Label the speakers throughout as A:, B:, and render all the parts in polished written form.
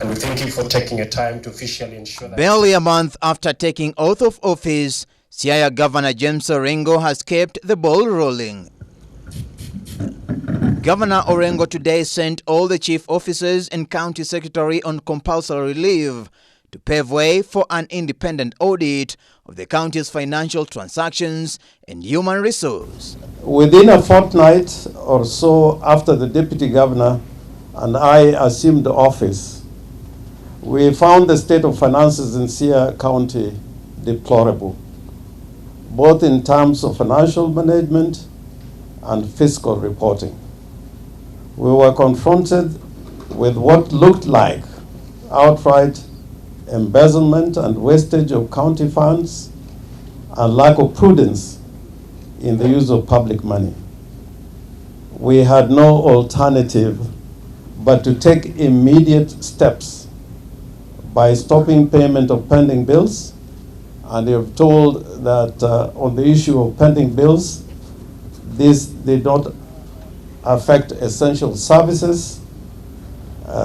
A: And we thank you for taking a time to officially ensure that...
B: Barely a month after taking oath of office, Siaya Governor James Orengo has kept the ball rolling. Governor Orengo today sent all the chief officers and county secretary on compulsory leave to pave way for an independent audit of the county's financial transactions and human resource.
C: Within a fortnight or so after the deputy governor and I assumed office, we found the state of finances in Siaya County deplorable, both in terms of financial management and fiscal reporting. We were confronted with what looked like outright embezzlement and wastage of county funds and lack of prudence in the use of public money. We had no alternative but to take immediate steps by stopping payment of pending bills, and they have told that on the issue of pending bills, this did not affect essential services,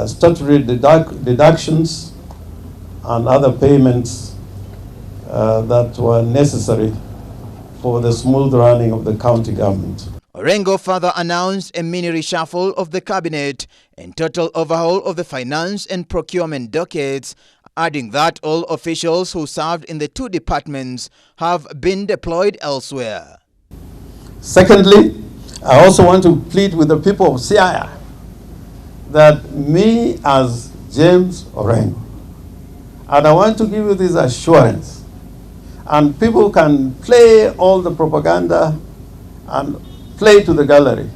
C: statutory deductions, and other payments that were necessary for the smooth running of the county government.
B: Orengo further announced a mini reshuffle of the cabinet and total overhaul of the finance and procurement dockets, adding that all officials who served in the two departments have been deployed elsewhere.
C: Secondly, I also want to plead with the people of Siaya that me as James Orengo, and I want to give you this assurance, and people can play all the propaganda and play to the gallery.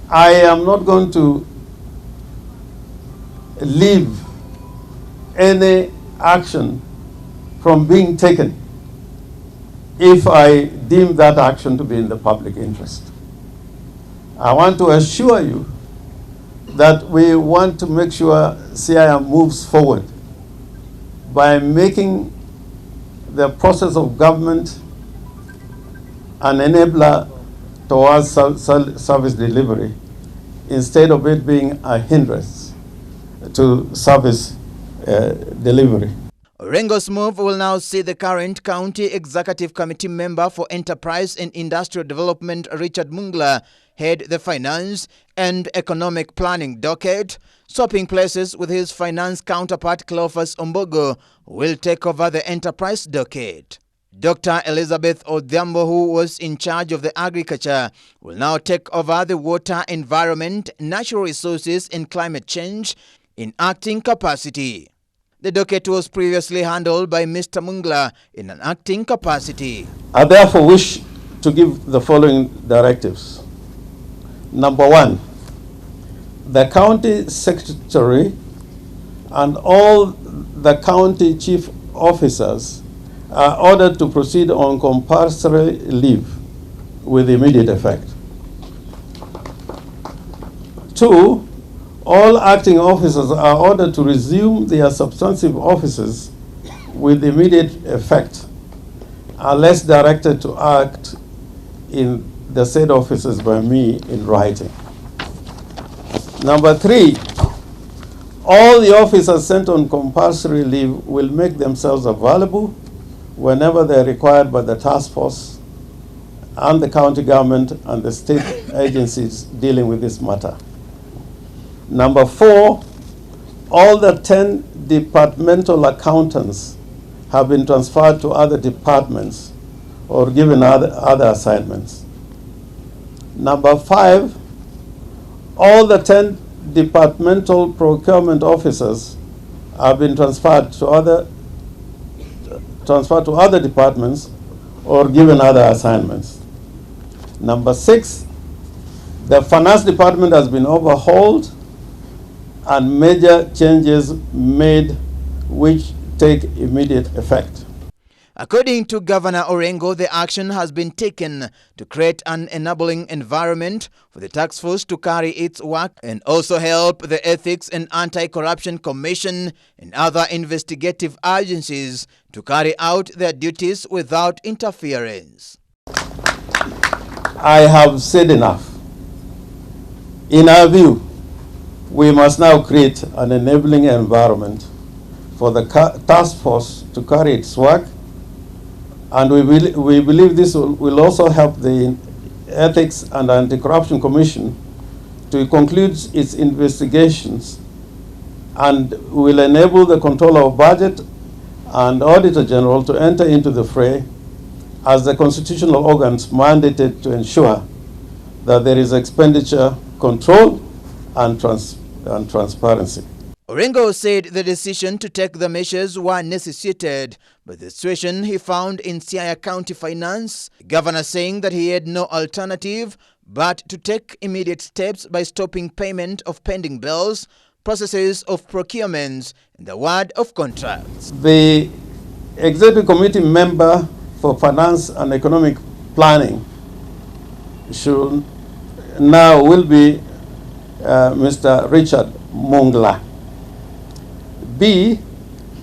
C: I am not going to leave any action from being taken if I deem that action to be in the public interest. I want to assure you that we want to make sure Siaya moves forward by making the process of government an enabler towards service delivery instead of it being a hindrance to service delivery.
B: Orengo's move will now see the current County Executive Committee member for Enterprise and Industrial Development, Richard Mungla, head the Finance and Economic Planning docket, swapping places with his finance counterpart Cleophas Ombogo, who will take over the Enterprise docket. Dr. Elizabeth Odhiambo, who was in charge of the agriculture, will now take over the water, environment, natural resources and climate change in acting capacity. The docket was previously handled by Mr. Mungla in an acting capacity.
C: I therefore wish to give the following directives. Number one, the county secretary and all the county chief officers are ordered to proceed on compulsory leave with immediate effect. Two, all acting officers are ordered to resume their substantive offices with immediate effect unless directed to act in the said offices by me in writing. Number three, all the officers sent on compulsory leave will make themselves available whenever they are required by the task force and the county government and the state agencies dealing with this matter. Number four, all the 10 departmental accountants have been transferred to other departments or given other assignments. Number five, all the 10 departmental procurement officers have been transferred to other departments or given other assignments. Number six, the finance department has been overhauled and major changes made which take immediate effect.
B: According to Governor Orengo, the action has been taken to create an enabling environment for the task force to carry its work and also help the Ethics and Anti-Corruption Commission and other investigative agencies to carry out their duties without interference.
C: I have said enough. In our view, We must now create an enabling environment for the task force to carry its work, and we believe this will also help the Ethics and Anti-Corruption Commission to conclude its investigations, and will enable the Controller of Budget and Auditor General to enter into the fray as the constitutional organs mandated to ensure that there is expenditure control and transparency.
B: Orengo said the decision to take the measures were necessitated by the situation he found in Siaya County Finance, the governor saying that he had no alternative but to take immediate steps by stopping payment of pending bills, processes of procurement, and the award of contracts.
C: The Executive Committee member for Finance and Economic Planning will be Mr. Richard Mungla. B,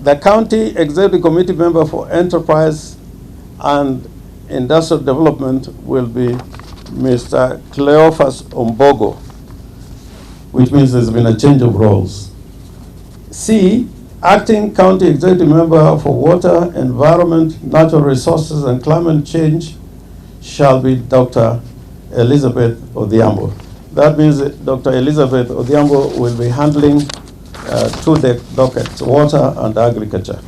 C: the County Executive Committee member for Enterprise and Industrial Development will be Mr. Cleophas Ombogo, which means there's been a change of roles. C, Acting County Executive Member for Water, Environment, Natural Resources and Climate Change shall be Dr. Elizabeth Odhiambo. That means that Dr. Elizabeth Odhiambo will be handling two dockets, water and agriculture.